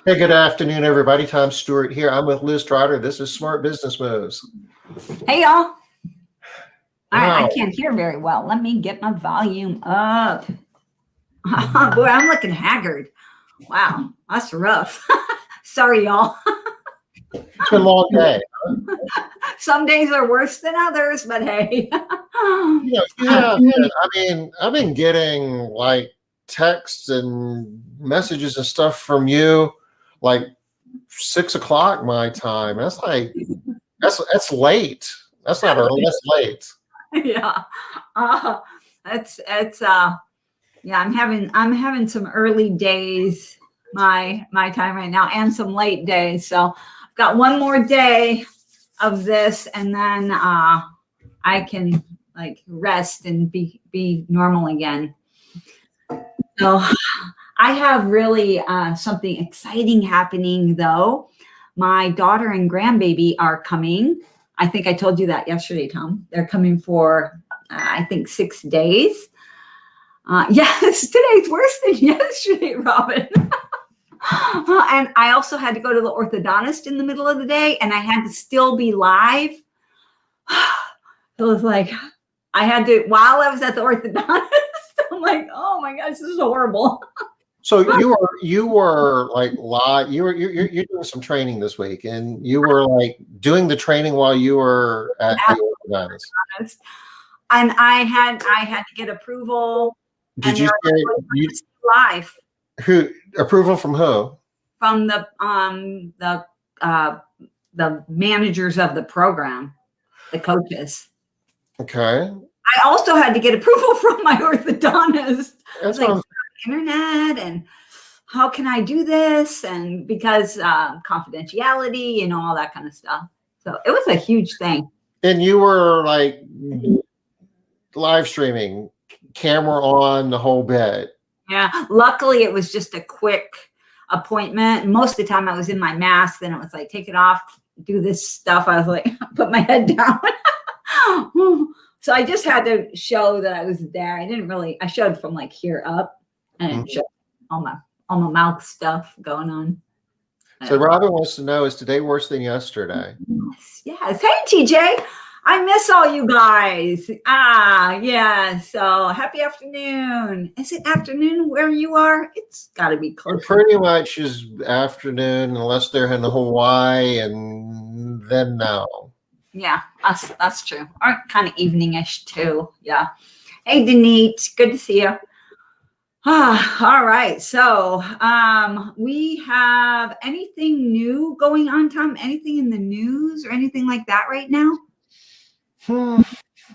Hey, good afternoon, everybody. Tom Stewart here. I'm with Liz Trotter. This is Smart Business Moves. Hey, y'all. All right, Wow. I can't hear very well. Let me get my volume up. Boy, I'm looking haggard. Wow, that's rough. Sorry, y'all. It's been a long day. Some days are worse than others, but hey. I've been getting like texts and messages and stuff from you like 6 o'clock my time. That's late. That's not early. That's late. Yeah. Yeah, I'm having some early days, my time right now, and some late days. So I've got one more day of this, and then I can like rest and be normal again. So I have really something exciting happening though. My daughter and grandbaby are coming. I think I told you that yesterday, Tom. They're coming for I think 6 days. Yes, today's worse than yesterday, Robin. And I also had to go to the orthodontist in the middle of the day, and I had to still be live. It was like I had to, while I was at the orthodontist, I'm like, oh my gosh, this is horrible. So you were like live. You're doing some training this week, and you were like doing the training while you were at the orthodontist. And I had to get approval. Did you say live? Who approval from who? From the managers of the program, the coaches. Okay. I also had to get approval from my orthodontist. That's like internet and how can I do this? And because confidentiality and all that kind of stuff. So it was a huge thing. And you were like live streaming, camera on, the whole bit. Yeah. Luckily, it was just a quick appointment. Most of the time I was in my mask. Then it was like, take it off, do this stuff. I was like, put my head down. So I just had to show that I was there. I showed from like here up and showed all my mouth stuff going on. So Robin wants to know, is today worse than yesterday? Yes. Hey, TJ. I miss all you guys. Yeah. So happy afternoon. Is it afternoon where you are? It's got to be close. It pretty much is afternoon, unless they're in Hawaii, and then no. Yeah, that's true. Or kind of evening-ish too. Yeah. Hey, Denise. Good to see you. All right. So we have anything new going on, Tom? Anything in the news or anything like that right now?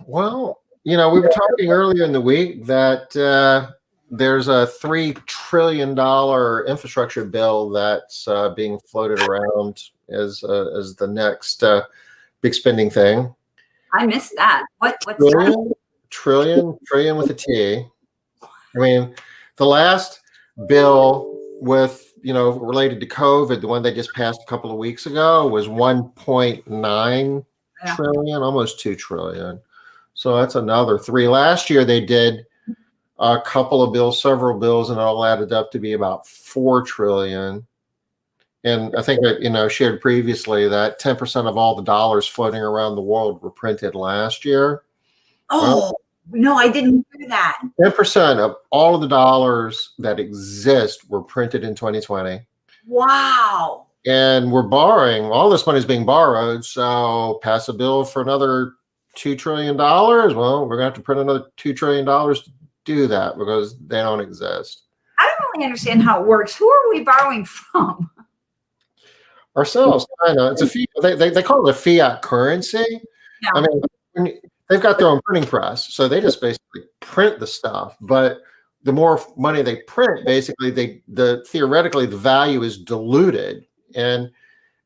Well, we were talking earlier in the week that there's a $3 trillion infrastructure bill that's being floated around as the next big spending thing. I missed that. What's that? Trillion with a T. I mean, the last bill with, related to COVID, the one they just passed a couple of weeks ago, was 1.9 trillion, almost 2 trillion. So that's another 3. Last year they did a couple of bills, several bills, and it all added up to be about 4 trillion. And I think that, shared previously that 10% of all the dollars floating around the world were printed last year. Oh, no, I didn't do that. 10% of all of the dollars that exist were printed in 2020. Wow. And we're borrowing, all this money is being borrowed. So pass a bill for another $2 trillion. Well, we're going to have to print another $2 trillion to do that because they don't exist. I don't really understand how it works. Who are we borrowing from? Ourselves, kind of. It's they call it a fiat currency. Yeah. I mean, they've got their own printing press, so they just basically print the stuff. But the more money they print, basically, theoretically the value is diluted. And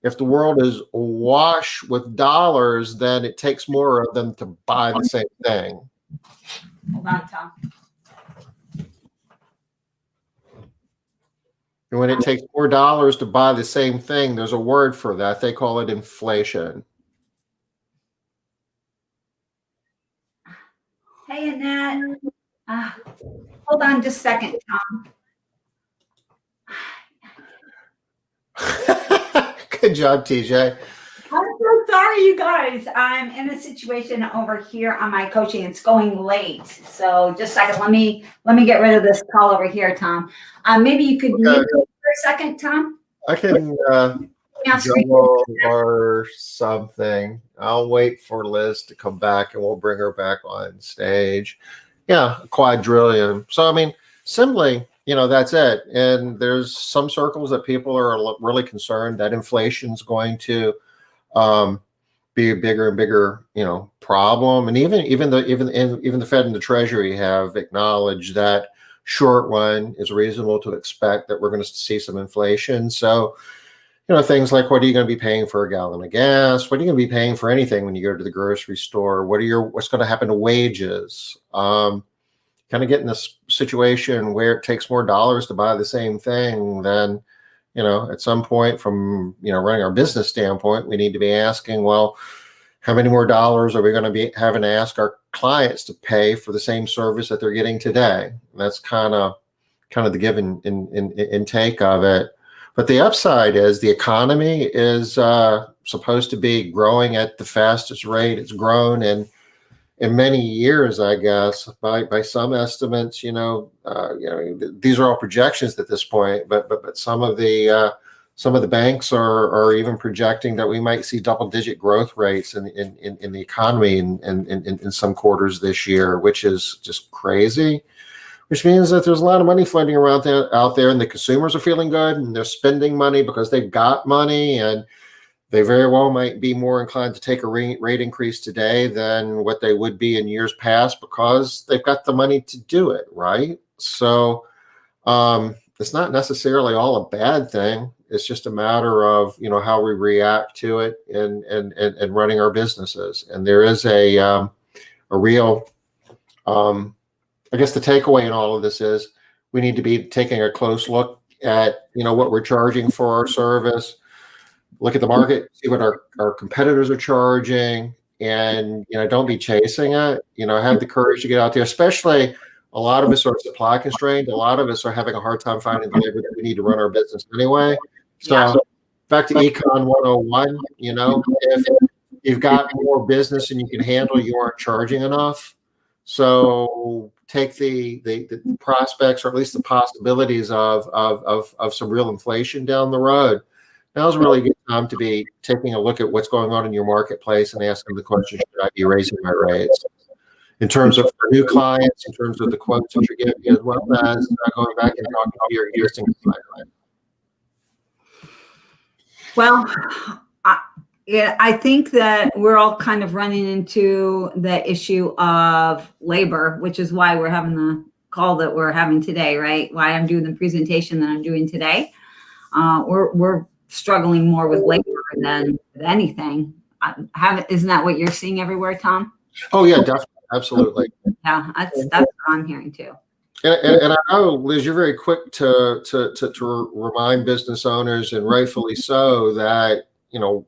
if the world is awash with dollars, then it takes more of them to buy the same thing. Hold on, Tom. And when it takes more dollars to buy the same thing, there's a word for that. They call it inflation. Hey, Annette. Hold on just a second, Tom. Good job, TJ. I'm so sorry, you guys. I'm in a situation over here on my coaching. It's going late. So just a second. Let me get rid of this call over here, Tom. Maybe you could mute for a second, Tom. I can juggle or something. I'll wait for Liz to come back and we'll bring her back on stage. Yeah, a quadrillion. So, I mean, simply, that's it. And there's some circles that people are really concerned that inflation's going to be a bigger and bigger, problem. And even the Fed and the Treasury have acknowledged that short run is reasonable to expect that we're going to see some inflation. So, things like, what are you going to be paying for a gallon of gas? What are you going to be paying for anything when you go to the grocery store? What's going to happen to wages? Kind of get in this situation where it takes more dollars to buy the same thing than, at some point from, running our business standpoint, we need to be asking, well, how many more dollars are we going to be having to ask our clients to pay for the same service that they're getting today? And that's kind of the give and take of it. But the upside is the economy is supposed to be growing at the fastest rate it's grown in many years, I guess, by some estimates. These are all projections at this point, but some of the banks are even projecting that we might see double-digit growth rates in the economy in some quarters this year, which is just crazy. Which means that there's a lot of money floating around out there, and the consumers are feeling good, and they're spending money because they've got money, and they very well might be more inclined to take a rate increase today than what they would be in years past because they've got the money to do it, right? So it's not necessarily all a bad thing. It's just a matter of how we react to it and running our businesses. And there is a real I guess the takeaway in all of this is we need to be taking a close look at, what we're charging for our service, look at the market, see what our competitors are charging, and, don't be chasing it. Have the courage to get out there, especially a lot of us are supply constrained. A lot of us are having a hard time finding the labor that we need to run our business anyway. So back to Econ 101, if you've got more business and you can handle, you aren't charging enough. So take the prospects, or at least the possibilities of some real inflation down the road. Now's a really good time to be taking a look at what's going on in your marketplace and asking the question, should I be raising my rates? In terms of for new clients, in terms of the quotes that you're giving, as well as going back and talking to your existing client. Well, I think that we're all kind of running into the issue of labor, which is why we're having the call that we're having today, right? Why I'm doing the presentation that I'm doing today. We're struggling more with labor than anything. Isn't that what you're seeing everywhere, Tom? Oh yeah, definitely, absolutely. Yeah, that's what I'm hearing too. And I know, Liz, you're very quick to remind business owners, and rightfully so, that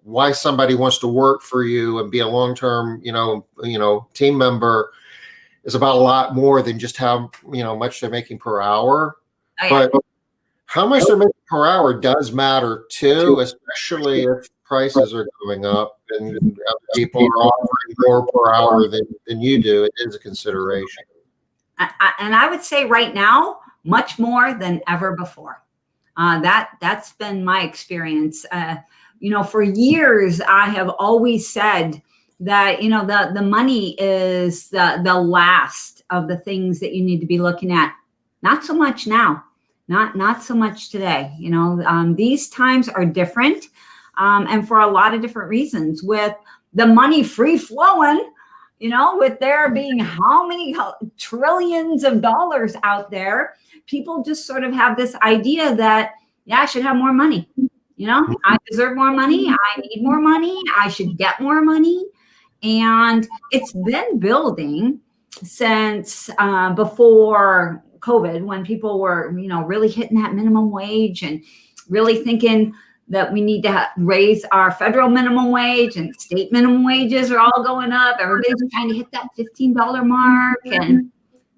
why somebody wants to work for you and be a long-term, team member is about a lot more than just how, much they're making per hour. Oh, yeah. But how much they're making per hour does matter too, especially if prices are going up and other people are offering more per hour than you do. It is a consideration. And I would say right now, much more than ever before. That's been my experience. For years, I have always said that, the money is the last of the things that you need to be looking at. Not so much now, not so much today. These times are different, and for a lot of different reasons. With the money free flowing, with there being how many trillions of dollars out there, people just sort of have this idea that, I should have more money. I deserve more money. I need more money. I should get more money. And it's been building since before COVID, when people were, really hitting that minimum wage and really thinking that we need to raise our federal minimum wage, and state minimum wages are all going up. Everybody's trying to hit that $15 mark. And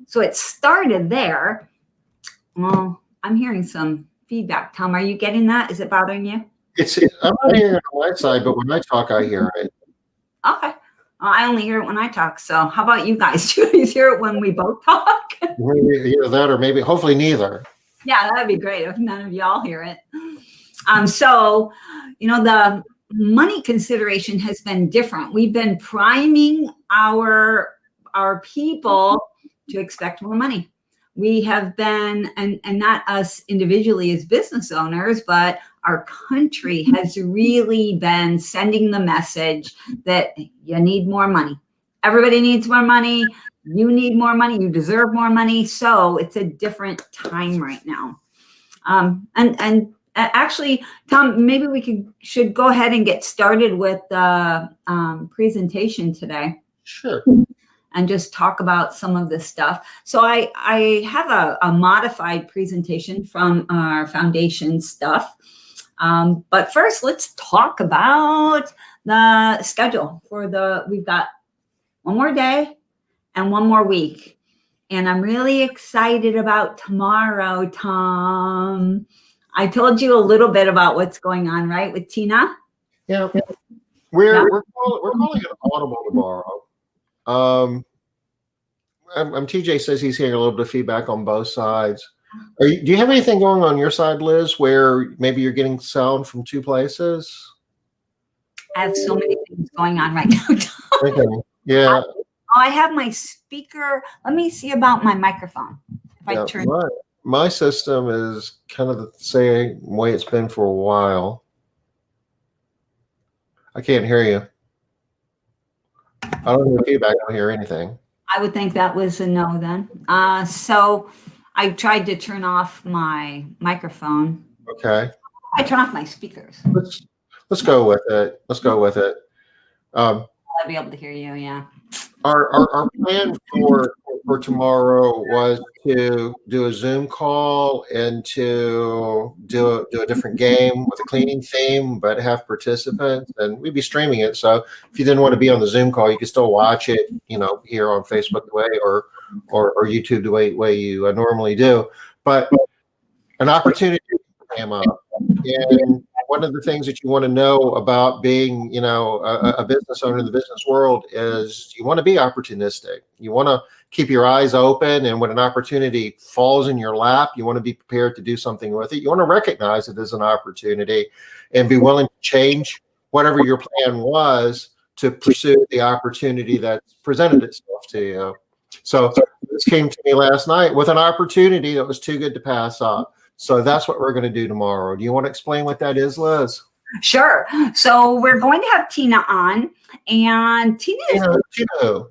so it started there. Well, I'm hearing some feedback. Tom, are you getting that? Is it bothering you? I'm not hearing it on my side, but when I talk, I hear it. Okay. Well, I only hear it when I talk. So how about you guys? Do you guys hear it when we both talk? Maybe either that or maybe, hopefully neither. Yeah, that'd be great if none of y'all hear it. So, the money consideration has been different. We've been priming our people to expect more money. We have been, and not us individually as business owners, but our country has really been sending the message that you need more money. Everybody needs more money. You need more money. You deserve more money. So it's a different time right now. And actually, Tom, maybe we should go ahead and get started with the presentation today. Sure. And just talk about some of this stuff. So I have a modified presentation from our foundation stuff. But first, let's talk about the schedule we've got one more day and one more week. And I'm really excited about tomorrow, Tom. I told you a little bit about what's going on, right, with Tina? Yeah. We're calling it audible tomorrow. TJ says he's hearing a little bit of feedback on both sides. Do you have anything going on your side, Liz, where maybe you're getting sound from two places? I have so many things going on right now, Tom. Okay. Yeah. I have my speaker. Let me see about my microphone. If I turn my system is kind of the same way it's been for a while. I can't hear you. I don't hear feedback. I don't hear anything. I would think that was a no then. So I tried to turn off my microphone. Okay. I turn off my speakers. Let's go with it. I'll be able to hear you. Yeah. Our plan for tomorrow was to do a Zoom call and to do a different game with a cleaning theme, but have participants, and we'd be streaming it. So if you didn't want to be on the Zoom call, you could still watch it, here on Facebook the way or YouTube the way you normally do. But an opportunity came up, and one of the things that you want to know about being, a business owner in the business world is you want to be opportunistic. You want to keep your eyes open, and when an opportunity falls in your lap, you want to be prepared to do something with it. You want to recognize it as an opportunity and be willing to change whatever your plan was to pursue the opportunity that presented itself to you. So this came to me last night with an opportunity that was too good to pass up. So that's what we're going to do tomorrow. Do you want to explain what that is, Liz? Sure. So we're going to have Tina on, and Tina is. Tina.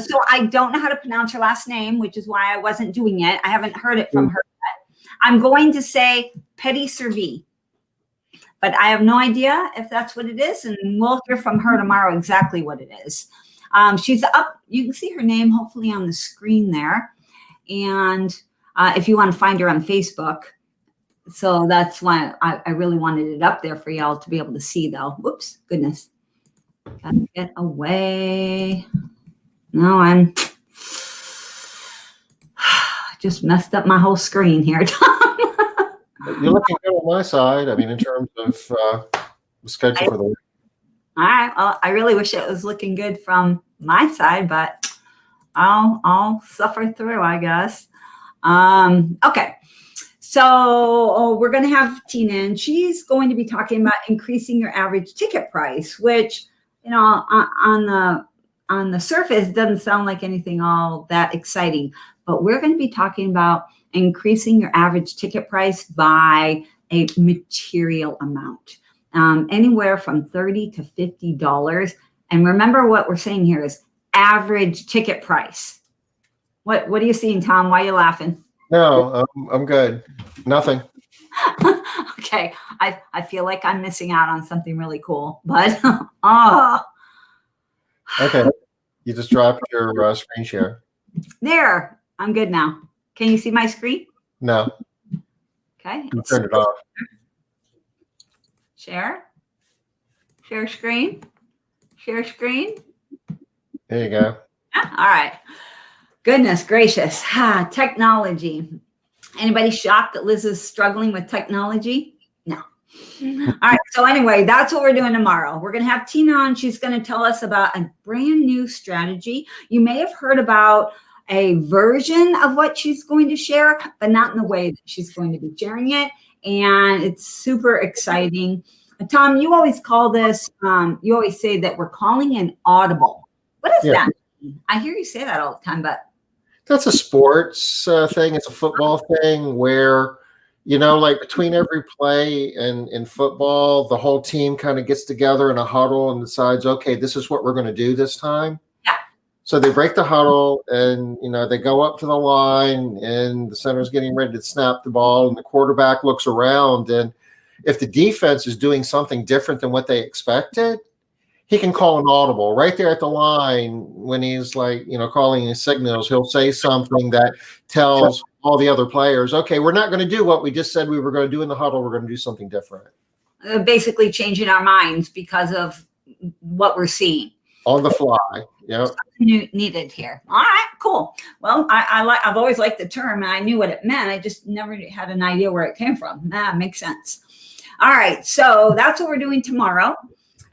So I don't know how to pronounce her last name, which is why I wasn't doing it. I haven't heard it from her yet. I'm going to say Petit Servi, but I have no idea if that's what it is, and we'll hear from her tomorrow exactly what it is. She's up. You can see her name hopefully on the screen there, and if you want to find her on Facebook. So that's why I really wanted it up there for y'all to be able to see, though. Whoops, goodness. Gotta get away. No, I'm just messed up my whole screen here, Tom. You're looking good on my side. I mean, in terms of the schedule for the week. All right. Well, I really wish it was looking good from my side, but I'll suffer through, I guess. Okay. So we're going to have Tina, and she's going to be talking about increasing your average ticket price, which, on the surface doesn't sound like anything all that exciting, but we're going to be talking about increasing your average ticket price by a material amount, anywhere from $30 to $50. And remember, what we're saying here is average ticket price. What are you seeing, Tom? Why are you laughing? No, I'm good. Nothing. Okay. I feel like I'm missing out on something really cool, but Okay. You just dropped your screen share. There. I'm good now. Can you see my screen? No. Okay. You turned it off. Share screen. Share screen. There you go. All right. Goodness gracious. Technology. Anybody shocked that Liz is struggling with technology? No. All right. So anyway, that's what we're doing tomorrow. We're going to have Tina on. She's going to tell us about a brand new strategy. You may have heard about a version of what she's going to share, but not in the way that she's going to be sharing it. And it's super exciting. Tom, you always call this, you always say that we're calling an audible. What does that mean? I hear you say that all the time, but. That's a sports thing. It's a football thing where, like between every play and in football, the whole team kind of gets together in a huddle and decides, okay, this is what we're going to do this time. Yeah. So they break the huddle and, they go up to the line and the center's getting ready to snap the ball and the quarterback looks around. And if the defense is doing something different than what they expected, he can call an audible right there at the line when he's like, calling his signals. He'll say something that tells all the other players, okay, we're not going to do what we just said we were going to do in the huddle. We're going to do something different. Basically changing our minds because of what we're seeing. On the fly. Yeah. Needed here. All right, cool. Well, I've always liked the term and I knew what it meant. I just never had an idea where it came from. That makes sense. All right. So that's what we're doing tomorrow.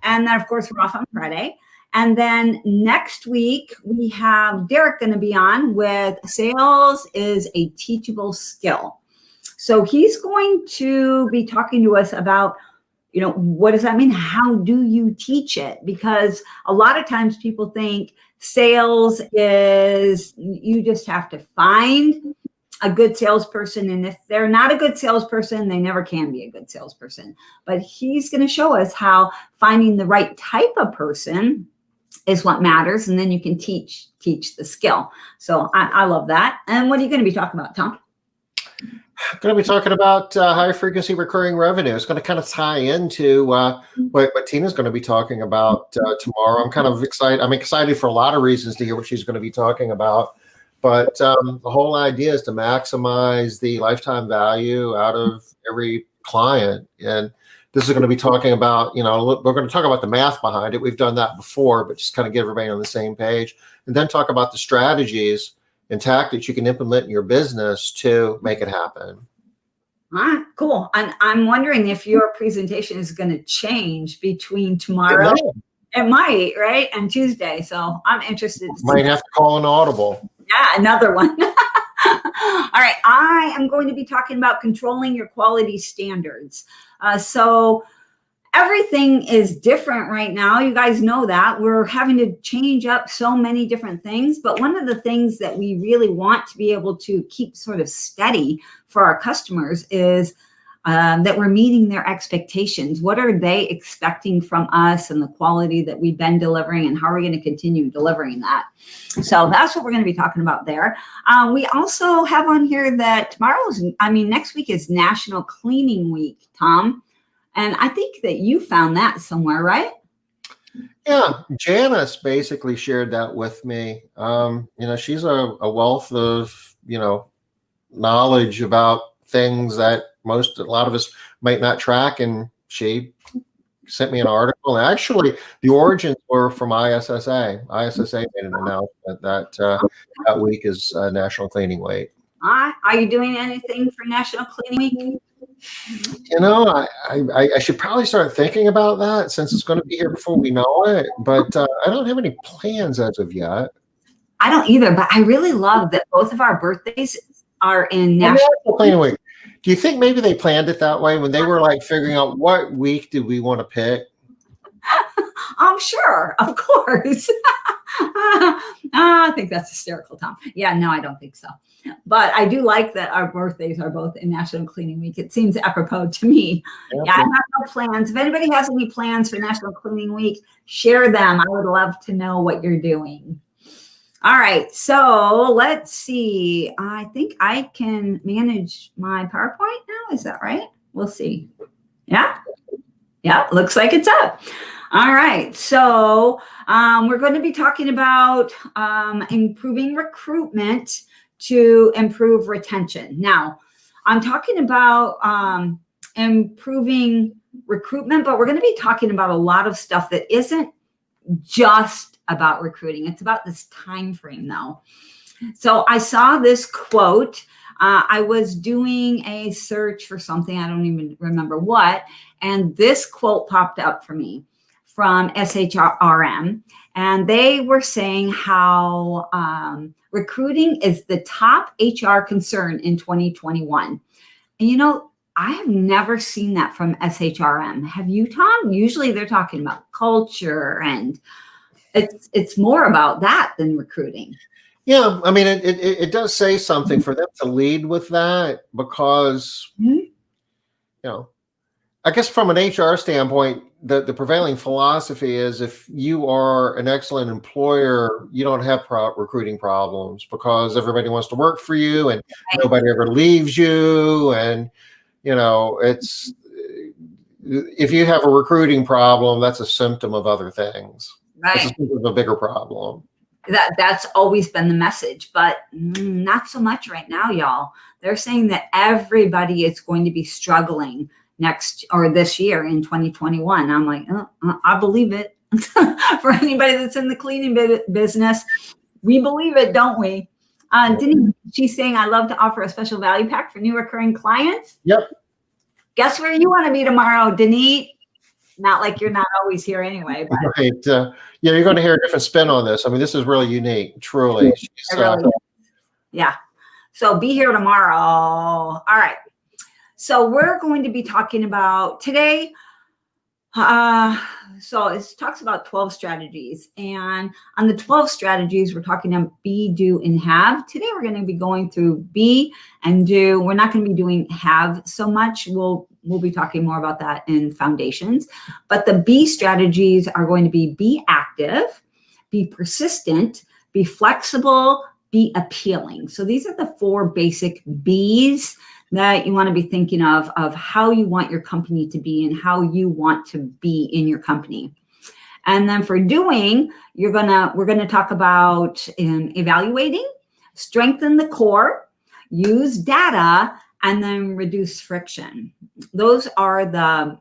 And then, of course, we're off on Friday. And then next week, we have Derek going to be on with Sales is a Teachable Skill. So he's going to be talking to us about, what does that mean? How do you teach it? Because a lot of times people think sales is you just have to find a good salesperson. And if they're not a good salesperson, they never can be a good salesperson. But he's going to show us how finding the right type of person is what matters. And then you can teach the skill. So I love that. And what are you going to be talking about, Tom? I'm going to be talking about high frequency recurring revenue. It's going to kind of tie into what Tina's going to be talking about tomorrow. I'm kind of excited. I'm excited for a lot of reasons to hear what she's going to be talking about. But the whole idea is to maximize the lifetime value out of every client. And this is going to be talking about, we're going to talk about the math behind it. We've done that before, but just kind of get everybody on the same page. And then talk about the strategies and tactics you can implement in your business to make it happen. All right, cool. And I'm wondering if your presentation is going to change between tomorrow. It might, right? And Tuesday. So I'm interested. Might have to call an audible. Yeah, another one. All right. I am going to be talking about controlling your quality standards. So everything is different right now. You guys know that. We're having to change up so many different things. But one of the things that we really want to be able to keep sort of steady for our customers is that we're meeting their expectations. What are they expecting from us and the quality that we've been delivering, and how are we going to continue delivering that? So that's what we're going to be talking about there. We also have on here that next week is National Cleaning Week, Tom. And I think that you found that somewhere, right? Yeah, Janice basically shared that with me. She's a wealth of, knowledge about things that a lot of us might not track. And she sent me an article. And actually, the origins were from ISSA. ISSA made an announcement that week is National Cleaning Week. Are you doing anything for National Cleaning Week? I should probably start thinking about that since it's going to be here before we know it. But I don't have any plans as of yet. I don't either, but I really love that both of our birthdays are in National Cleaning Week. Do you think maybe they planned it that way when they were like figuring out what week do we want to pick? I'm sure, of course. I think that's hysterical, Tom. Yeah, no, I don't think so. But I do like that our birthdays are both in National Cleaning Week. It seems apropos to me. Yeah, I have no plans. If anybody has any plans for National Cleaning Week, share them. I would love to know what you're doing. All right, so let's see. I think I can manage my PowerPoint now. Is that right? We'll see. Yeah, looks like it's up. All right, so we're going to be talking about improving recruitment to improve retention. Now, I'm talking about improving recruitment, but we're going to be talking about a lot of stuff that isn't just about recruiting. It's about this time frame, though. So I saw this quote I was doing a search for something, I don't even remember what, and this quote popped up for me from SHRM, and they were saying how recruiting is the top HR concern in 2021. And you know, I have never seen that from SHRM. Have you, Tom? Usually they're talking about culture, and it's more about that than recruiting. Yeah, I mean, it does say something for them to lead with that because, you know, I guess from an HR standpoint, the prevailing philosophy is if you are an excellent employer, you don't have recruiting problems because everybody wants to work for you and nobody ever leaves you. And, you know, it's if you have a recruiting problem, that's a symptom of other things. It's a Right. symptom of a bigger problem. That's always been the message, but not so much right now, y'all. They're saying that everybody is going to be struggling next or this year in 2021. I'm like, I believe it. For anybody that's in the cleaning business, we believe it, don't we? Denise, she's saying, I love to offer a special value pack for new recurring clients. Yep. Guess where you want to be tomorrow, Denise? Not like you're not always here anyway. But. Right. Yeah, you're going to hear a different spin on this. I mean, this is really unique, truly. Yeah. So be here tomorrow. All right. So we're going to be talking about today. So it talks about 12 strategies, and on the 12 strategies, we're talking about be, do, and have. Today, we're going to be going through be and do. We're not going to be doing have so much. We'll be talking more about that in foundations, but the be strategies are going to be active, be persistent, be flexible, be appealing. So these are the 4 basic B's that you want to be thinking of how you want your company to be and how you want to be in your company. And then for doing, we're gonna talk about evaluating, strengthen the core, use data, and then reduce friction. Those are the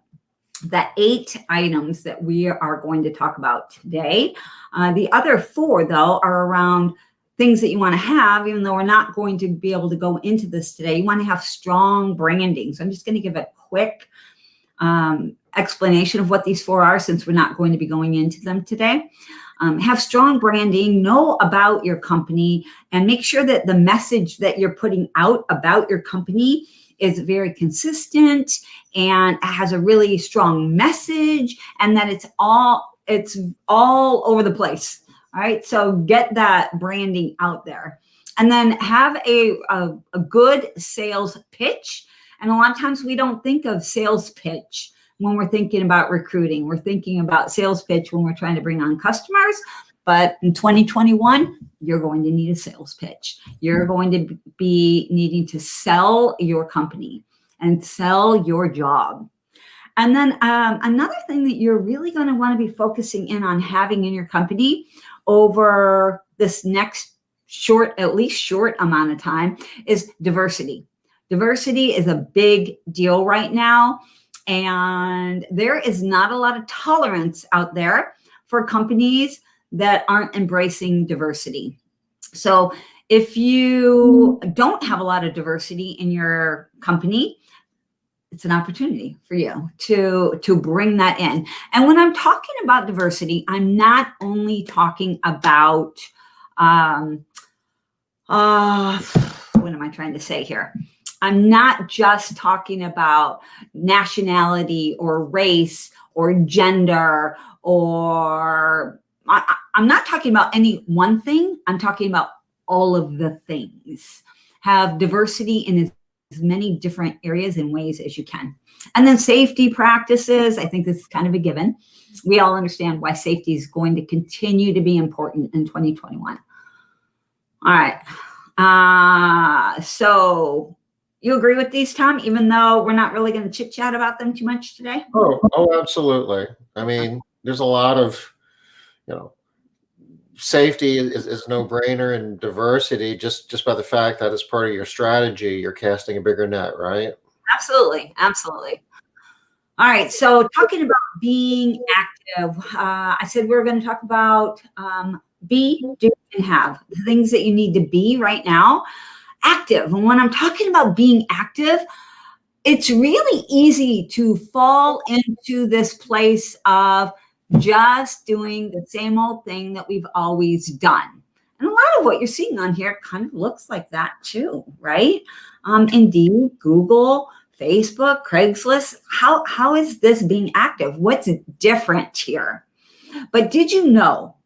8 items that we are going to talk about today. The other 4, though, are around things that you want to have, even though we're not going to be able to go into this today. You want to have strong branding. So I'm just going to give a quick explanation of what these 4 are, since we're not going to be going into them today. Have strong branding, know about your company, and make sure that the message that you're putting out about your company is very consistent and has a really strong message, and that it's all over the place. All right, so get that branding out there, and then have a good sales pitch. And a lot of times we don't think of sales pitch when we're thinking about recruiting. We're thinking about sales pitch when we're trying to bring on customers. But in 2021, you're going to need a sales pitch. You're going to be needing to sell your company and sell your job. And then another thing that you're really going to want to be focusing in on having in your company over this next at least short amount of time is diversity. Diversity is a big deal right now. And there is not a lot of tolerance out there for companies that aren't embracing diversity. So if you don't have a lot of diversity in your company, it's an opportunity for you to bring that in. And when I'm talking about diversity, I'm not only talking about, what am I trying to say here? I'm not just talking about nationality or race or gender, or I'm not talking about any one thing. I'm talking about all of the things. Have diversity in as many different areas and ways as you can. And then safety practices, I think this is kind of a given. We all understand why safety is going to continue to be important in 2021. All right. So you agree with these, Tom, even though we're not really going to chit chat about them too much today? Oh, absolutely. I mean, there's a lot of, safety is no brainer, and diversity just by the fact that it's part of your strategy, you're casting a bigger net, right? Absolutely. All right. So talking about being active, I said we were going to talk about be, do, and have, the things that you need to be right now. active. And when I'm talking about being active, it's really easy to fall into this place of just doing the same old thing that we've always done. And a lot of what you're seeing on here kind of looks like that too, right? Indeed, Google, Facebook, Craigslist. How is this being active? What's different here? But did you know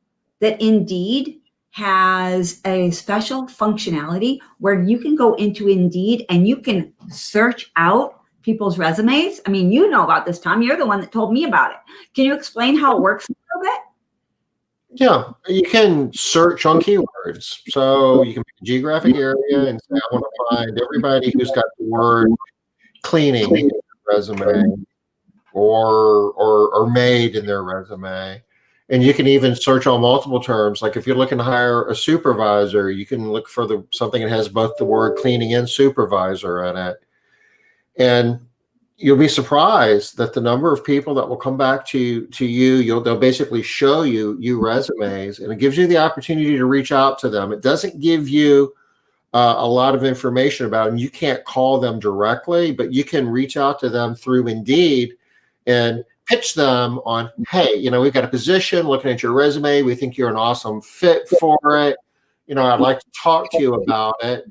that Indeed has a special functionality where you can go into Indeed and you can search out people's resumes? I mean, you know about this, Tom. You're the one that told me about it. Can you explain how it works a little bit? Yeah, you can search on keywords. So you can pick a geographic area and say, I want to find everybody who's got the word cleaning in their resume or made in their resume. And you can even search on multiple terms. Like if you're looking to hire a supervisor, you can look for something that has both the word cleaning and supervisor in it. And you'll be surprised that the number of people that will come back to you, they'll basically show you resumes, and it gives you the opportunity to reach out to them. It doesn't give you a lot of information about them. You can't call them directly, but you can reach out to them through Indeed and pitch them on, hey, we've got a position, looking at your resume, we think you're an awesome fit for it. I'd like to talk to you about it.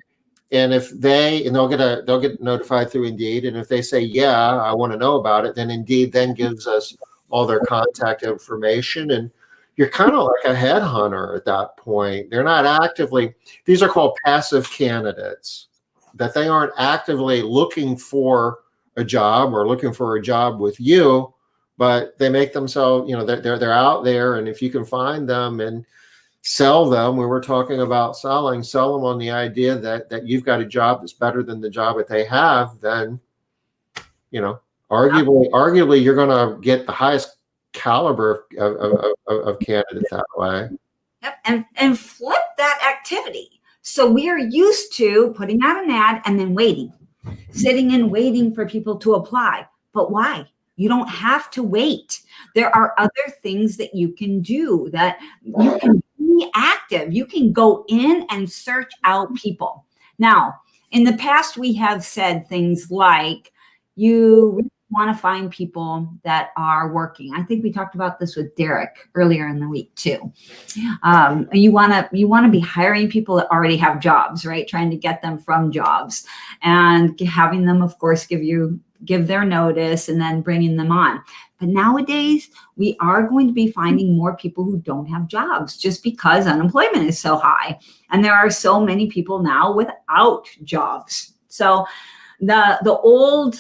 And if they'll get notified through Indeed. And if they say, yeah, I want to know about it, then Indeed then gives us all their contact information. And you're kind of like a headhunter at that point. They're not actively, these are called passive candidates, that they aren't actively looking for a job or looking for a job with you, but they make themselves, they're out there. And if you can find them and sell them, we were talking about sell them on the idea that you've got a job that's better than the job that they have, then, arguably you're going to get the highest caliber of candidates that way. Yep. And flip that activity. So we are used to putting out an ad and then sitting and waiting for people to apply. But why? You don't have to wait. There are other things that you can do, that you can be active. You can go in and search out people. Now, in the past, we have said things like, you want to find people that are working. I think we talked about this with Derek earlier in the week too. You want to be hiring people that already have jobs, right? Trying to get them from jobs and having them, of course, give their notice and then bringing them on. But nowadays, we are going to be finding more people who don't have jobs just because unemployment is so high. And there are so many people now without jobs. So the old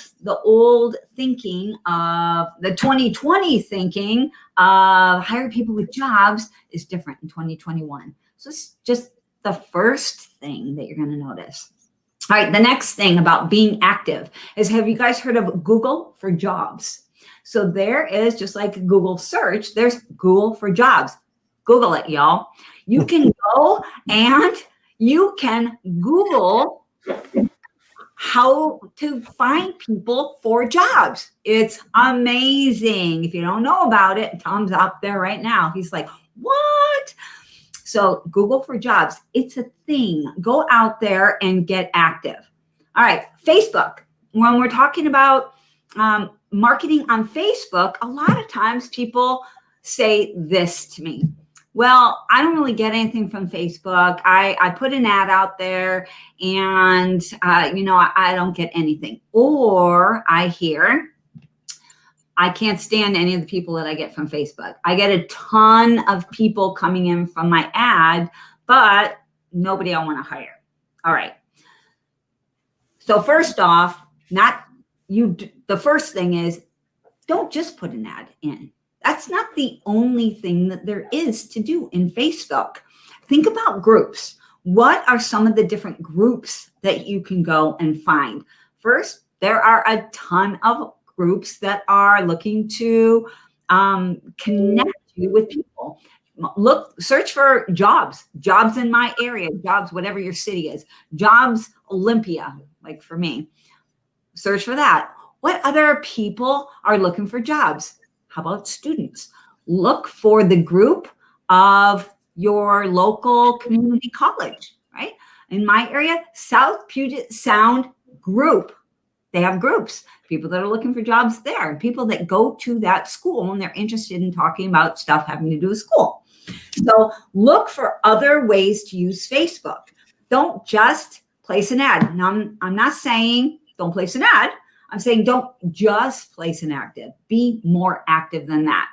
thinking of the 2020 thinking of hire people with jobs is different in 2021. So it's just the first thing that you're going to notice. All right, the next thing about being active is, have you guys heard of Google for Jobs? So there is, just like Google search, there's Google for Jobs. Google it, y'all. You can go and you can Google how to find people for jobs. It's amazing. If you don't know about it, Tom's out there right now. He's like, what? So Google for Jobs, it's a thing. Go out there and get active. All right, Facebook. When we're talking about marketing on Facebook, a lot of times people say this to me. Well, I don't really get anything from Facebook. I put an ad out there and, I don't get anything. Or I hear, I can't stand any of the people that I get from Facebook. I get a ton of people coming in from my ad, but nobody I want to hire. All right. So first off, the first thing is, don't just put an ad in. That's not the only thing that there is to do in Facebook. Think about groups. What are some of the different groups that you can go and find? First, there are a ton of groups that are looking to connect you with people. Search for jobs in my area, jobs, whatever your city is, jobs Olympia, like for me. Search for that. What other people are looking for jobs? How about students? Look for the group of your local community college, right? in my area, South Puget Sound group. They have groups, people that are looking for jobs there, and people that go to that school and they're interested in talking about stuff having to do with school. So look for other ways to use Facebook. Don't just place an ad. Now, I'm not saying don't place an ad. I'm saying don't just place an active. Be more active than that.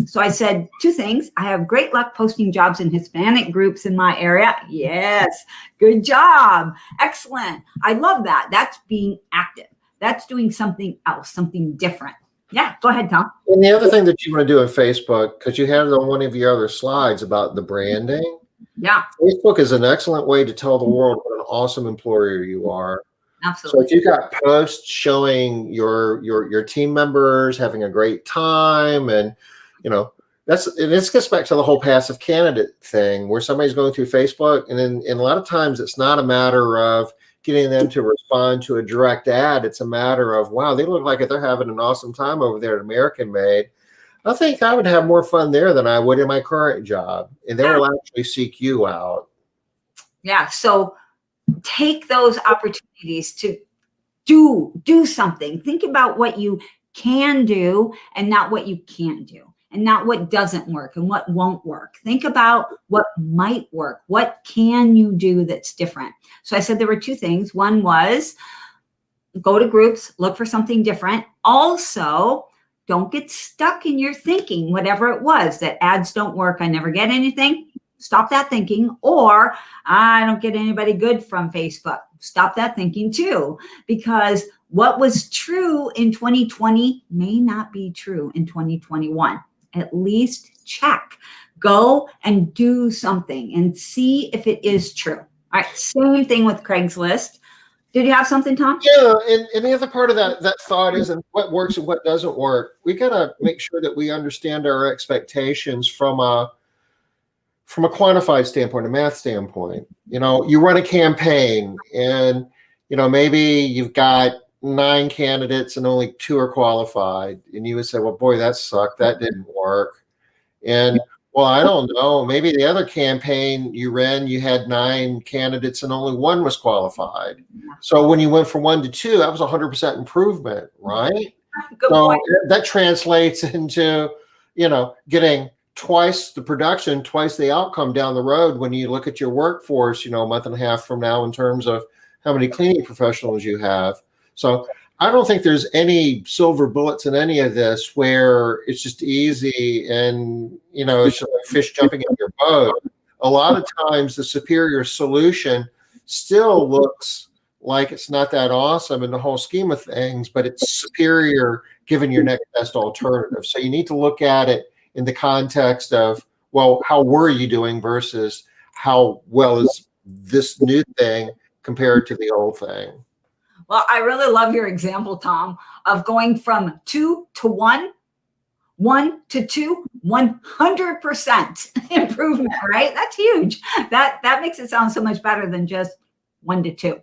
So I said two things. I have great luck posting jobs in Hispanic groups in my area. Yes, good job. Excellent. I love that. That's being active. That's doing something else, something different. Yeah, go ahead, Tom. And the other thing that you want to do on Facebook, because you had it on one of your other slides about the branding. Yeah, Facebook is an excellent way to tell the world what an awesome employer you are. absolutely. So if you've got posts showing your team members having a great time, and this gets back to the whole passive candidate thing, where somebody's going through Facebook, and a lot of times it's not a matter of getting them to respond to a direct ad. It's a matter of, wow, they look like they're having an awesome time over there at American Made. I think I would have more fun there than I would in my current job, and they will actually seek you out. Yeah, so take those opportunities to do something. Think about what you can do and not what you can't do, and not what doesn't work and what won't work. Think about what might work. What can you do that's different? So I said there were two things. One was go to groups, look for something different. Also, don't get stuck in your thinking, whatever it was, that ads don't work, I never get anything. Stop that thinking. Or I don't get anybody good from Facebook. Stop that thinking too, because what was true in 2020 may not be true in 2021. At least check. Go and do something and see if it is true. All right, same thing with Craigslist. Did you have something, Tom? Yeah, and the other part of that thought is, and what works and what doesn't work. We got to make sure that we understand our expectations from a quantified standpoint, a math standpoint. You run a campaign, and maybe you've got 9 candidates and only 2 are qualified, and you would say, well, boy, that sucked, that didn't work. And well, I don't know, maybe the other campaign you ran, you had 9 candidates and only 1 was qualified. So when you went from 1 to 2, that was 100% improvement, right? Good So point. that translates into getting twice the production, twice the outcome down the road when you look at your workforce, a month and a half from now, in terms of how many cleaning professionals you have. So I don't think there's any silver bullets in any of this where it's just easy and, it's just like fish jumping in your boat. A lot of times the superior solution still looks like it's not that awesome in the whole scheme of things, but it's superior given your next best alternative. So you need to look at it in the context of, well, how were you doing versus how well is this new thing compared to the old thing? Well, I really love your example, Tom, of going from 2 to 1, 1 to 2, 100% improvement, right? That's huge. That makes it sound so much better than just 1 to 2.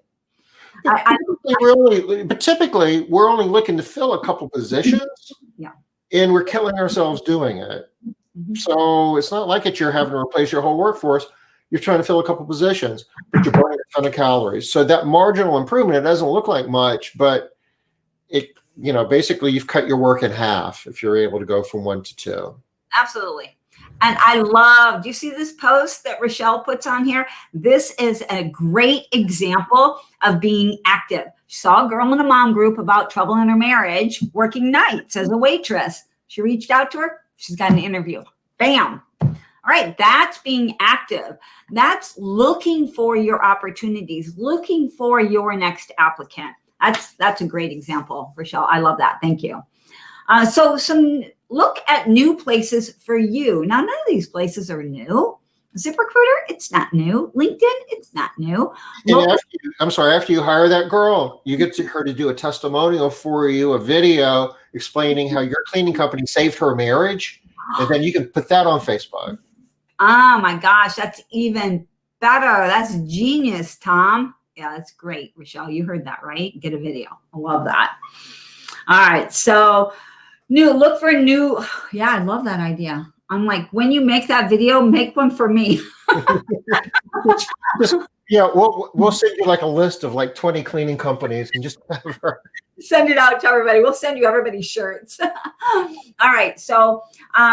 Typically, we're only looking to fill a couple positions, and we're killing ourselves doing it. Mm-hmm. So it's not like you're having to replace your whole workforce. You're trying to fill a couple positions, but you're burning a ton of calories. So that marginal improvement, it doesn't look like much, but basically you've cut your work in half if you're able to go from 1 to 2. Absolutely. And I love, do you see this post that Rochelle puts on here? This is a great example of being active. She saw a girl in a mom group about trouble in her marriage, working nights as a waitress. She reached out to her. She's got an interview. Bam. All right, that's being active. That's looking for your opportunities, looking for your next applicant. That's a great example, Rochelle. I love that. Thank you. So look at new places for you. Now, none of these places are new. ZipRecruiter, it's not new. LinkedIn, it's not new. And after you hire that girl, you get her to do a testimonial for you, a video explaining how your cleaning company saved her marriage, and then you can put that on Facebook. Oh my gosh, that's even better. That's genius, Tom. Yeah, that's great, Rochelle. You heard that, right? Get a video. I love that. All right, so look for new. Yeah, I love that idea. I'm like, when you make that video, make one for me. Just, yeah, we'll send you like a list of like 20 cleaning companies and just have her. Send it out to everybody. We'll send you everybody's shirts. All right. So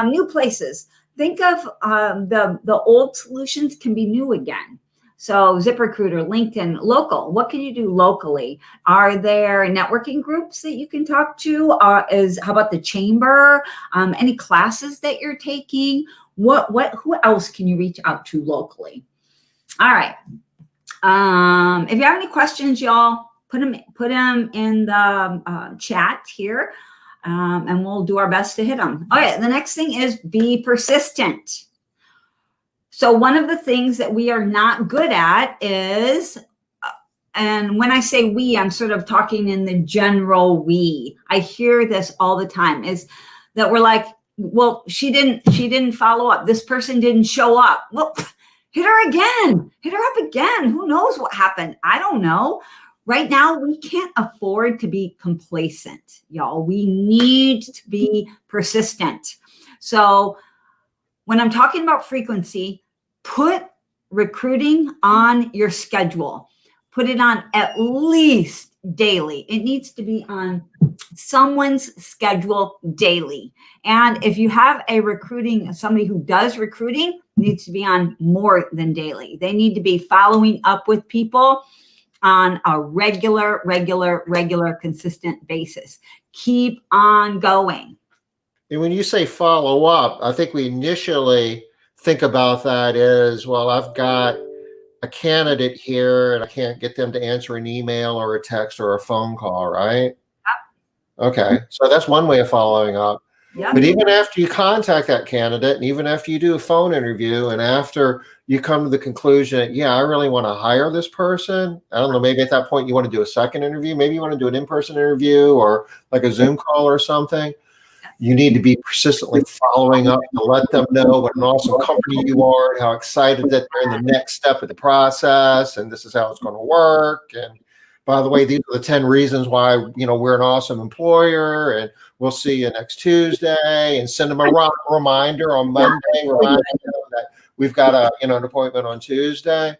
new places. Think of the old solutions can be new again. So ZipRecruiter, LinkedIn, local. What can you do locally? Are there networking groups that you can talk to? How about the chamber? Any classes that you're taking? Who else can you reach out to locally? All right. If you have any questions, y'all, put them in the chat here, and we'll do our best to hit them. Okay, the next thing is be persistent. So one of the things that we are not good at is, and when I say we, I'm sort of talking in the general we. I hear this all the time, is that we're like, well, she didn't follow up. This person didn't show up. Well, hit her again. Hit her up again. Who knows what happened? I don't know. Right now, we can't afford to be complacent, y'all. We need to be persistent. So when I'm talking about frequency, put recruiting on your schedule. Put it on at least daily. It needs to be on someone's schedule daily. And if you have somebody who does recruiting, needs to be on more than daily. They need to be following up with people on a regular, consistent basis. Keep on going. And when you say follow up, I think we initially think about that as, well, I've got a candidate here and I can't get them to answer an email or a text or a phone call, right? Yep. Okay. So that's one way of following up. Yep. But even after you contact that candidate, and even after you do a phone interview, and after you come to the conclusion that, yeah, I really want to hire this person, I don't know, maybe at that point you want to do a second interview, maybe you want to do an in-person interview or like a Zoom call or something. You need to be persistently following up to let them know what an awesome company you are and how excited that they're in the next step of the process, and this is how it's going to work. And by the way, these are the 10 reasons why, we're an awesome employer, and we'll see you next Tuesday, and send them a reminder on Monday, remind them that we've got an appointment on Tuesday.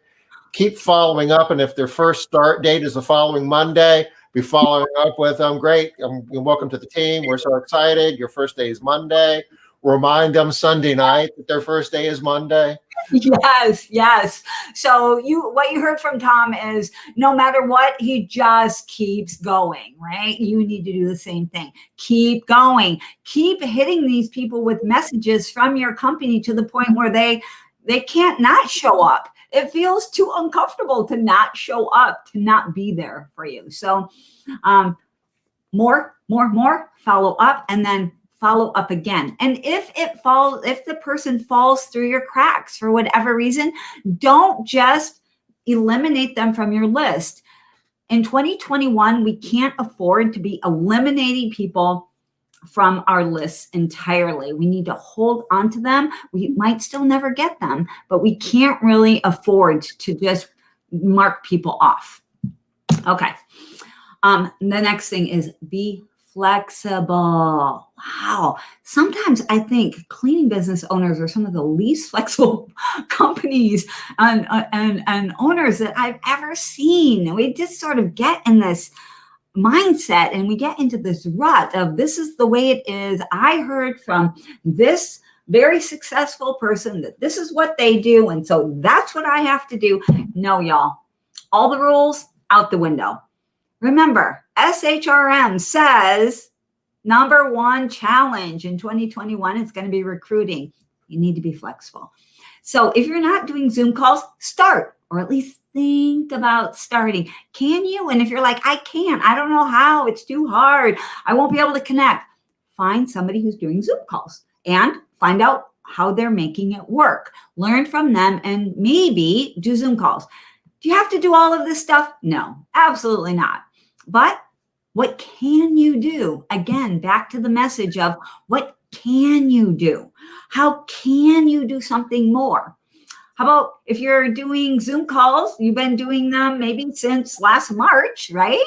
Keep following up, and if their first start date is the following Monday, be following up with them. Great. Welcome to the team. We're so excited. Your first day is Monday. Remind them Sunday night that their first day is Monday. Yes. So what you heard from Tom is no matter what, he just keeps going, right? You need to do the same thing. Keep going. Keep hitting these people with messages from your company to the point where they can't not show up. It feels too uncomfortable to not show up, to not be there for you. So more, follow up, and then follow up again. And if the person falls through your cracks for whatever reason, don't just eliminate them from your list. In 2021, we can't afford to be eliminating people from our lists entirely. We need to hold on to them. We might still never get them, but we can't really afford to just mark people off. Okay. The next thing is be flexible. Wow. Sometimes I think cleaning business owners are some of the least flexible companies and owners that I've ever seen. We just sort of get in this mindset and we get into this rut of this is the way it is. I heard from this very successful person that this is what they do, and so that's what I have to do. No, y'all. All the rules out the window. Remember, SHRM says number one challenge in 2021 is going to be recruiting. You need to be flexible. So if you're not doing Zoom calls, start, or at least think about starting. Can you? And if you're like, I can't, I don't know how, it's too hard, I won't be able to connect, find somebody who's doing Zoom calls and find out how they're making it work. Learn from them and maybe do Zoom calls. Do you have to do all of this stuff? No, absolutely not. But what can you do? Again, back to the message of what can you do? How can you do something more? How about if you're doing Zoom calls, you've been doing them maybe since last March, right?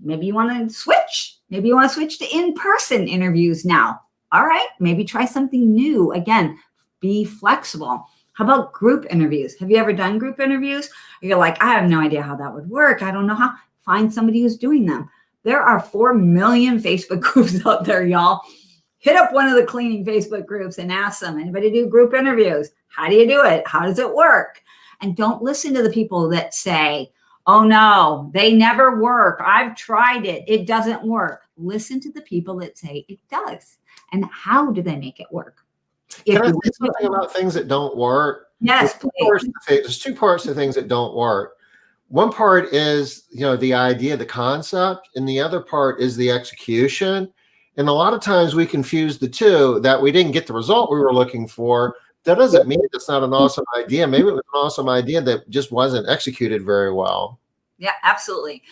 Maybe you want to switch. Maybe you want to switch to in-person interviews now. All right, maybe try something new. Again, be flexible. How about group interviews? Have you ever done group interviews? You're like, I have no idea how that would work. I don't know how. Find somebody who's doing them. There are 4 million Facebook groups out there, y'all. Hit up one of the cleaning Facebook groups and ask them, anybody do group interviews? How do you do it? How does it work? And don't listen to the people that say, oh no, they never work. I've tried it. It doesn't work. Listen to the people that say it does. And how do they make it work? Can I say something about things that don't work? Yes, please. There's 2 parts to things that don't work. One part is, the idea, the concept, and the other part is the execution. And a lot of times we confuse the two, that we didn't get the result we were looking for. That doesn't mean it's not an awesome idea. Maybe it was an awesome idea that just wasn't executed very well. Yeah, absolutely.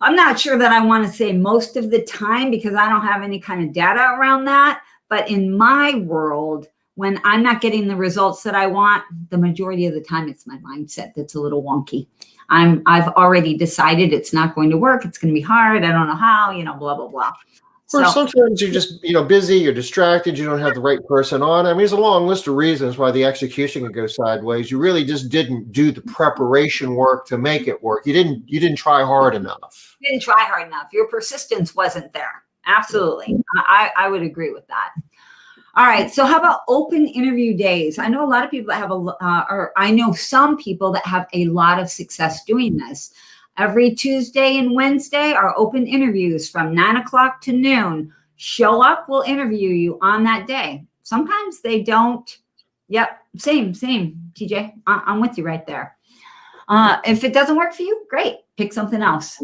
I'm not sure that I want to say most of the time because I don't have any kind of data around that. But in my world, when I'm not getting the results that I want, the majority of the time it's my mindset that's a little wonky. I've already decided it's not going to work. It's going to be hard. I don't know how, blah, blah, blah. Or sometimes you're just, busy, you're distracted, you don't have the right person on. I mean, there's a long list of reasons why the execution could go sideways. You really just didn't do the preparation work to make it work. You didn't try hard enough. You didn't try hard enough. Your persistence wasn't there. Absolutely. I would agree with that. All right. So how about open interview days? I know a lot of people that have or I know some people that have a lot of success doing this. Every Tuesday and Wednesday are open interviews from 9 o'clock to noon. Show up, we'll interview you on that day. Sometimes they don't. Yep. Same, TJ. I'm with you right there. If it doesn't work for you, great. Pick something else.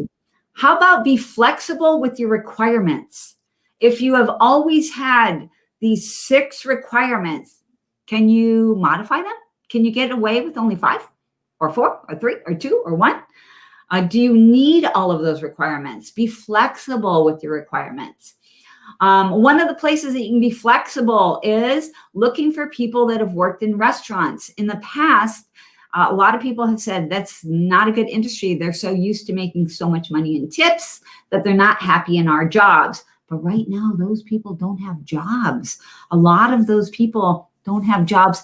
How about be flexible with your requirements? If you have always had these 6 requirements, can you modify them? Can you get away with only 5 or 4 or 3 or 2 or 1? Do you need all of those requirements? Be flexible with your requirements. One of the places that you can be flexible is looking for people that have worked in restaurants. In the past, a lot of people have said that's not a good industry. They're so used to making so much money in tips that they're not happy in our jobs. But right now, those people don't have jobs. A lot of those people don't have jobs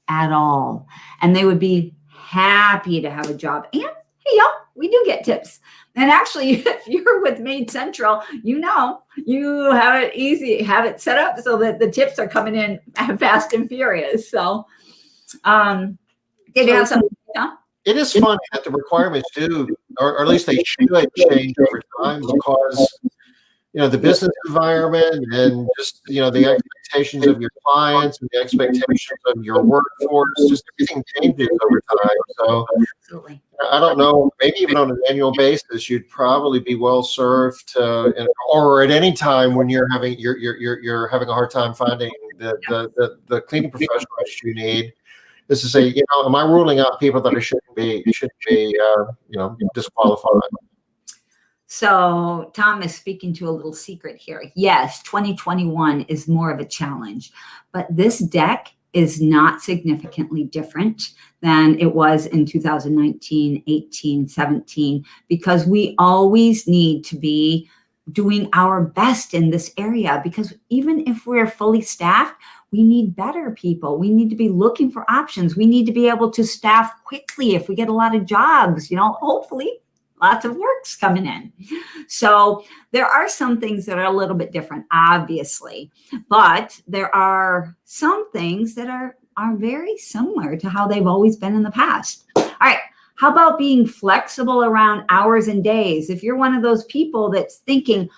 at all. And they would be happy to have a job. And hey, y'all, we do get tips. And actually, if you're with Made Central, you have it easy, have it set up so that the tips are coming in fast and furious. So, did you have something? It is funny that the requirements do, or at least they should change over time because, the business environment and just, the expectations of your clients and the expectations of your workforce, just everything changes over time. So Absolutely. I don't know, maybe even on an annual basis, you'd probably be well served to, or at any time when you're having a hard time finding the cleaning professionals you need, is to say, am I ruling out people that shouldn't be disqualified? So Tom is speaking to a little secret here. Yes, 2021 is more of a challenge, but this deck is not significantly different than it was in 2019, 18, 17, because we always need to be doing our best in this area, because even if we're fully staffed, we need better people. We need to be looking for options. We need to be able to staff quickly if we get a lot of jobs, hopefully. Lots of work's coming in. So there are some things that are a little bit different, obviously, but there are some things that are very similar to how they've always been in the past. All right. How about being flexible around hours and days? If you're one of those people that's thinking,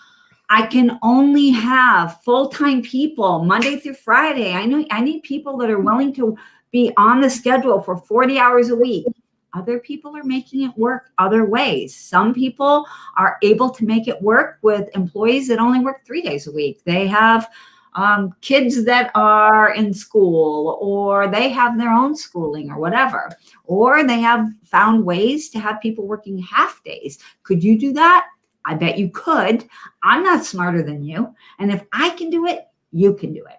I can only have full-time people Monday through Friday. I need people that are willing to be on the schedule for 40 hours a week. Other people are making it work other ways. Some people are able to make it work with employees that only work 3 days a week. They have kids that are in school, or they have their own schooling or whatever, or they have found ways to have people working half days. Could you do that? I bet you could. I'm not smarter than you. And if I can do it, you can do it.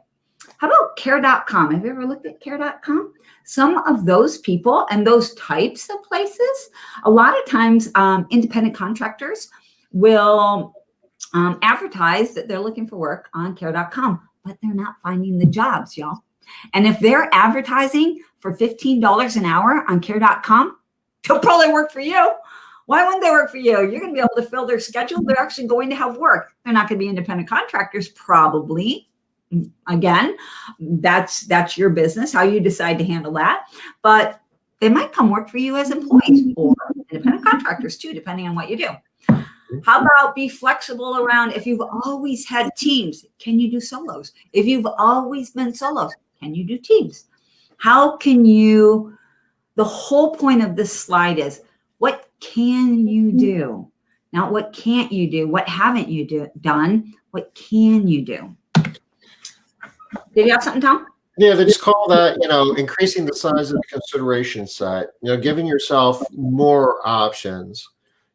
How about care.com? Have you ever looked at care.com? Some of those people and those types of places, a lot of times independent contractors will advertise that they're looking for work on care.com, but they're not finding the jobs, y'all. And if they're advertising for $15 an hour on care.com, they'll probably work for you. Why wouldn't they work for you? You're going to be able to fill their schedule. They're actually going to have work. They're not going to be independent contractors, probably. Again, that's your business, how you decide to handle that. But they might come work for you as employees or independent contractors too, depending on what you do. How about be flexible around, if you've always had teams, can you do solos? If you've always been solos, can you do teams? How can you, the whole point of this slide is, what can you do? Not what can't you do? What haven't you done? What can you do? Did you have something, Tom? Yeah, they just call that, increasing the size of the consideration set, giving yourself more options.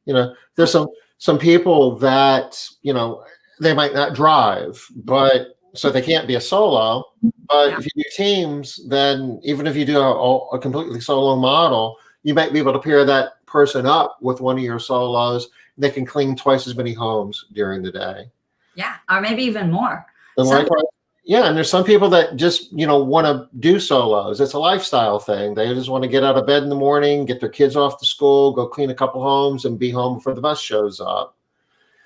There's some people that, they might not drive, but so they can't be a solo. But if you do teams, then even if you do a completely solo model, you might be able to pair that person up with one of your solos. They can clean twice as many homes during the day. Yeah, or maybe even more. And likewise, yeah, and there's some people that just, want to do solos. It's a lifestyle thing. They just want to get out of bed in the morning, get their kids off to school, go clean a couple homes, and be home before the bus shows up.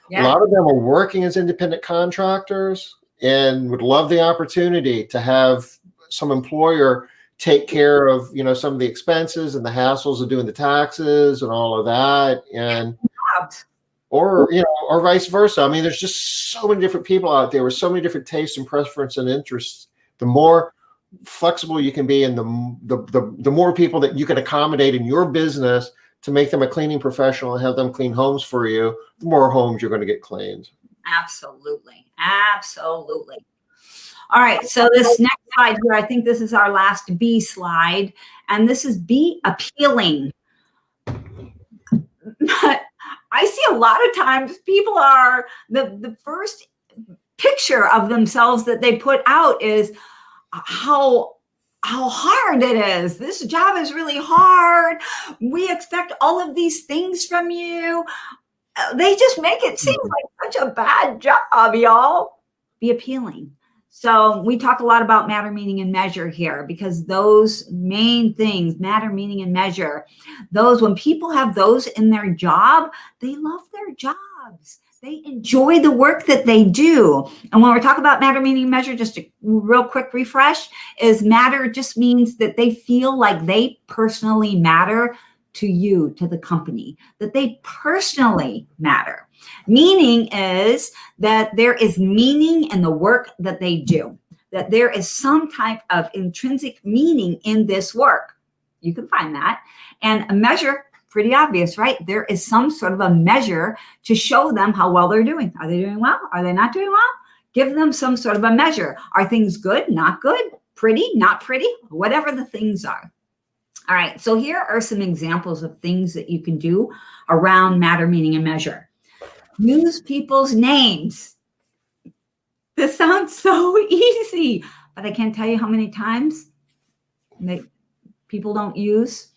Yeah. A lot of them are working as independent contractors and would love the opportunity to have some employer take care of, some of the expenses and the hassles of doing the taxes and all of that. And or vice versa. I mean, there's just so many different people out there with so many different tastes and preferences and interests. The more flexible you can be, and the more people that you can accommodate in your business to make them a cleaning professional and have them clean homes for you, the more homes you're going to get cleaned. Absolutely. Absolutely. All right. So this next slide here, I think this is our last B slide, and this is be appealing. I see a lot of times people are, the first picture of themselves that they put out is how hard it is. This job is really hard. We expect all of these things from you. They just make it seem like such a bad job, y'all. Be appealing. So we talk a lot about matter, meaning, and measure here, because those main things, matter, meaning, and measure, those, when people have those in their job, they love their jobs. They enjoy the work that they do. And when we're talking about matter, meaning, and measure, just a real quick refresh, is matter just means that they feel like they personally matter to you, to the company, that they personally matter. Meaning is that there is meaning in the work that they do, that there is some type of intrinsic meaning in this work. You can find that. And a measure, pretty obvious, right? There is some sort of a measure to show them how well they're doing. Are they doing well? Are they not doing well? Give them some sort of a measure. Are things good, not good, pretty, not pretty, whatever the things are. All right, so here are some examples of things that you can do around matter, meaning, and measure. Use people's names. This sounds so easy, but I can't tell you how many times people don't use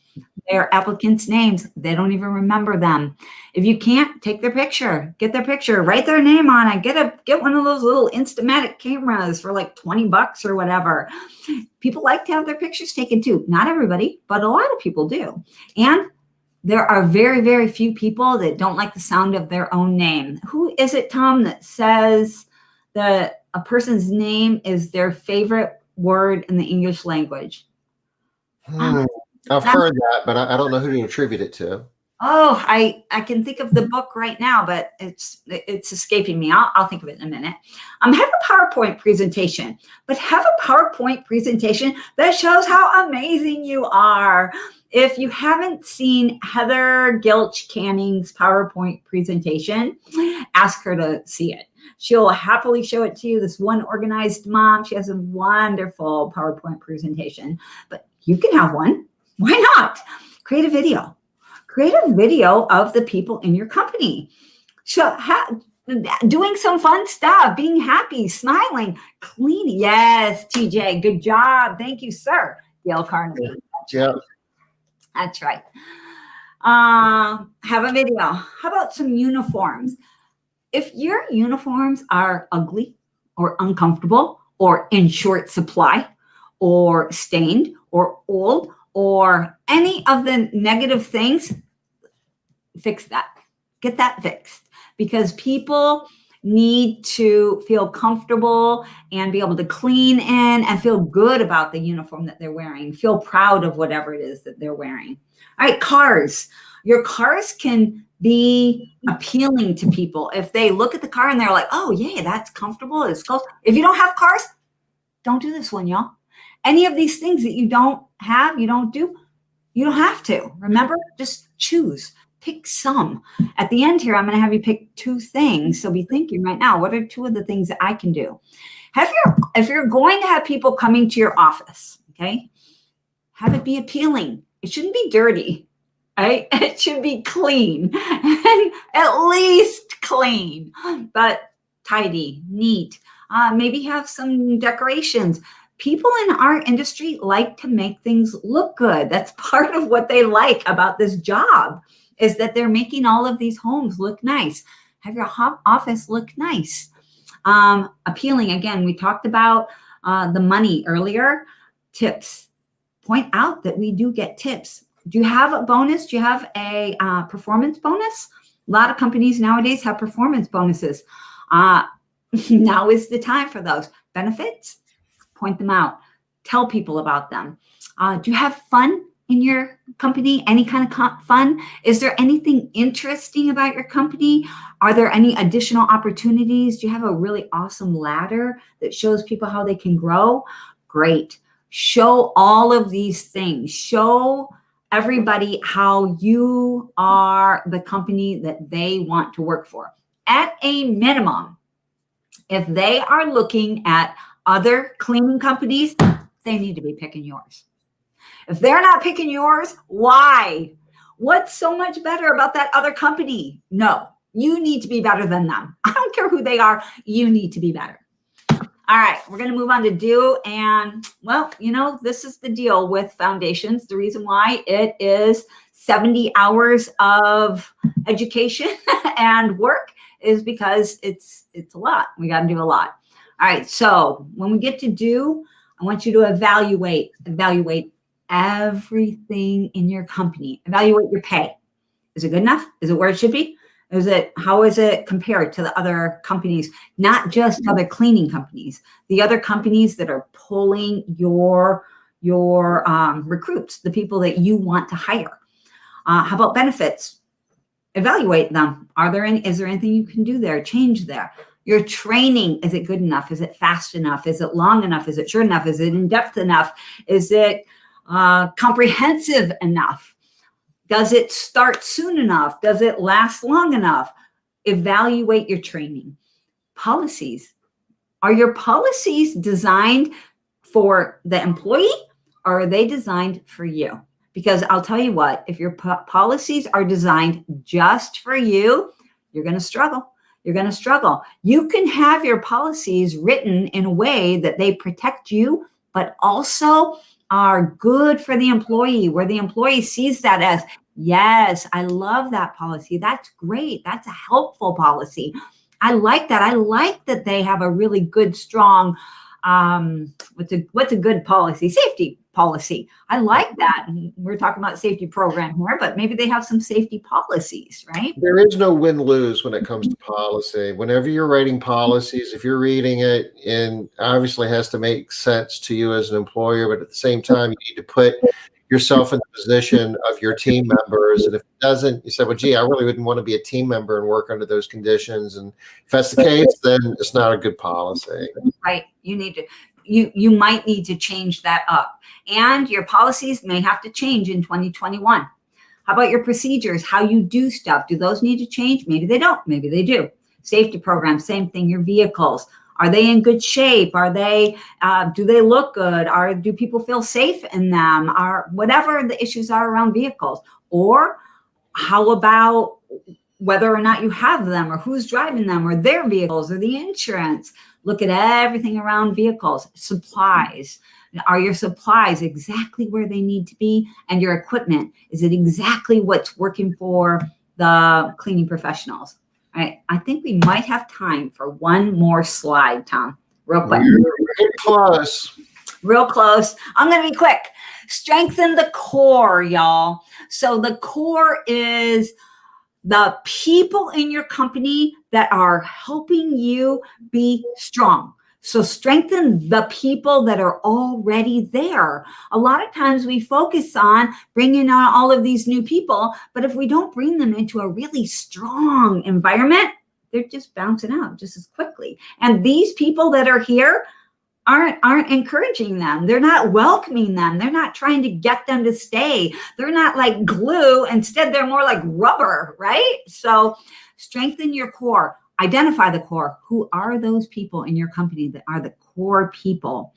their applicants' names. They don't even remember them. If you can't, take their picture, get their picture, write their name on it, get one of those little Instamatic cameras for like $20 or whatever. People like to have their pictures taken too. Not everybody, but a lot of people do. And there are very, very few people that don't like the sound of their own name. Who is it, Tom, that says that a person's name is their favorite word in the English language? I've heard that, but I don't know who to attribute it to. Oh, I can think of the book right now, but it's escaping me. I'll think of it in a minute. Have a PowerPoint presentation, but have a PowerPoint presentation that shows how amazing you are. If you haven't seen Heather Gilch Canning's PowerPoint presentation, ask her to see it. She'll happily show it to you. This one organized mom, she has a wonderful PowerPoint presentation, but you can have one. Why not? Create a video. Create a video of the people in your company. So doing some fun stuff, being happy, smiling, cleaning. Yes, TJ, good job. Thank you, sir. Dale Carnegie. Yeah. That's right. Have a video. How about some uniforms? If your uniforms are ugly or uncomfortable or in short supply or stained or old or any of the negative things, fix that. Get that fixed, because people need to feel comfortable and be able to clean in and feel good about the uniform that they're wearing, feel proud of whatever it is that they're wearing. All right, cars. Your cars can be appealing to people. If they look at the car and they're like, oh, yeah, that's comfortable. It's close. If you don't have cars, don't do this one, y'all. Any of these things that you don't have, you don't do, you don't have to. Remember, just choose. Pick some. At the end here, I'm going to have you pick 2 things. So be thinking right now, what are 2 of the things that I can do? If you're going to have people coming to your office, okay, have it be appealing. It shouldn't be dirty, right? It should be clean, and at least clean, but tidy, neat. Maybe have some decorations. People in our industry like to make things look good. That's part of what they like about this job, is that they're making all of these homes look nice. Have your office look nice. Appealing. Again, we talked about the money earlier. Tips. Point out that we do get tips. Do you have a bonus? Do you have a performance bonus? A lot of companies nowadays have performance bonuses. Now is the time for those. Benefits? Point them out. Tell people about them. Do you have fun in your company? Any kind of fun? Is there anything interesting about your company? Are there any additional opportunities? Do you have a really awesome ladder that shows people how they can grow? Great. Show all of these things. Show everybody how you are the company that they want to work for. At a minimum, if they are looking at other cleaning companies, they need to be picking yours. If they're not picking yours, why? What's so much better about that other company? No, you need to be better than them. I don't care who they are. You need to be better. All right, we're going to move on to do. And well, this is the deal with foundations. The reason why it is 70 hours of education and work is because it's a lot. We got to do a lot. All right, so when we get to do, I want you to evaluate everything in your company. Evaluate your pay. Is it good enough? Is it where it should be? How is it compared to the other companies? Not just other cleaning companies, the other companies that are pulling your recruits, the people that you want to hire. How about benefits? Evaluate them. Is there anything you can do there? Change there. Your training, is it good enough? Is it fast enough? Is it long enough? Is it short enough? Is it in-depth enough? Is it comprehensive enough? Does it start soon enough? Does it last long enough? Evaluate your training. Policies. Are your policies designed for the employee, or are they designed for you? Because I'll tell you what, if your policies are designed just for you, you're going to struggle. You're going to struggle. You can have your policies written in a way that they protect you, but also are good for the employee, where the employee sees that as, yes, I love that policy. That's great. That's a helpful policy. I like that. I like that they have a really good, strong, what's a good policy? Safety policy. I like that. And we're talking about safety program here, but maybe they have some safety policies, right? There is no win-lose when it comes to policy. Whenever you're writing policies, if you're reading it, and obviously has to make sense to you as an employer, but at the same time, you need to put yourself in the position of your team members. And if it doesn't, you say, well, gee, I really wouldn't want to be a team member and work under those conditions. And if that's the case, then it's not a good policy. Right. You might need to change that up. And your policies may have to change in 2021. How about your procedures? How you do stuff? Do those need to change? Maybe they don't. Maybe they do. Safety programs, same thing. Your vehicles. Are they in good shape? Are they? Do they look good? Do people feel safe in them? Whatever the issues are around vehicles? Or how about whether or not you have them, or who's driving them, or their vehicles, or the insurance? Look at everything around vehicles. Supplies. Are your supplies exactly where they need to be? And your equipment, is it exactly what's working for the cleaning professionals? All right, I think we might have time for one more slide, Tom, real quick. We're getting close. Real close. I'm going to be quick. Strengthen the core, y'all. So the core is the people in your company that are helping you be strong. So strengthen the people that are already there. A lot of times we focus on bringing on all of these new people, but if we don't bring them into a really strong environment, they're just bouncing out just as quickly. And these people that are here aren't encouraging them. They're not welcoming them. They're not trying to get them to stay. They're not like glue. Instead, they're more like rubber, right? So strengthen your core. Identify the core. Who are those people in your company that are the core people?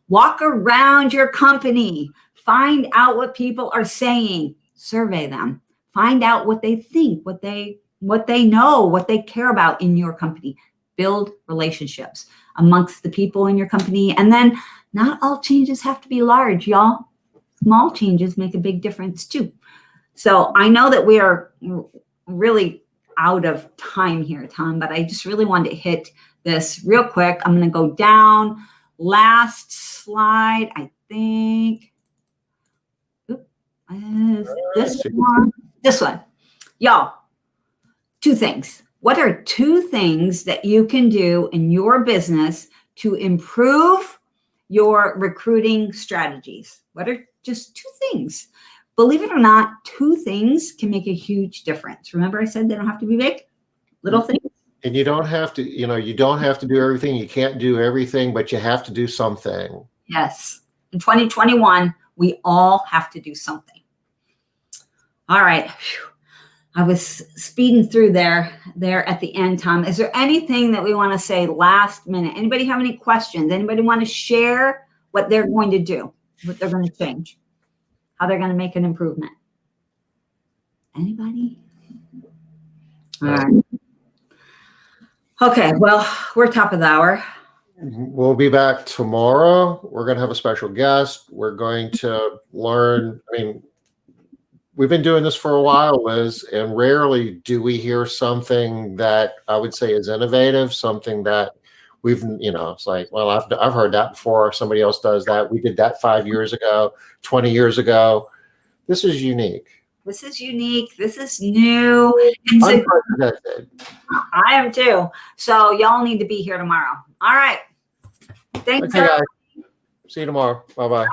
Walk around your company. Find out what people are saying. Survey them. Find out what they think, what they know, what they care about in your company. Build relationships amongst the people in your company. And then not all changes have to be large, y'all. Small changes make a big difference too. So I know that we are really out of time here, Tom, but I just really wanted to hit this real quick. I'm going to go down. Last slide, I think. This one. This one. Y'all, two things. What are two things that you can do in your business to improve your recruiting strategies? What are just two things? Believe it or not, two things can make a huge difference. Remember I said they don't have to be big? Little things. And you don't have to, you don't have to do everything. You can't do everything, but you have to do something. Yes. In 2021, we all have to do something. All right. Whew. I was speeding through there at the end, Tom. Is there anything that we want to say last minute? Anybody have any questions? Anybody want to share what they're going to do, what they're going to change, how they're going to make an improvement? Anybody? All right. Okay, well, we're top of the hour. We'll be back tomorrow. We're going to have a special guest. We're going to learn, we've been doing this for a while, Liz, and rarely do we hear something that I would say is innovative, something that we've, it's like, well, I've heard that before. Somebody else does that. We did that 5 years ago, 20 years ago. This is unique. This is unique. This is new. Unprecedented. I am too. So y'all need to be here tomorrow. All right. Thanks. Okay, guys. See you tomorrow. Bye-bye.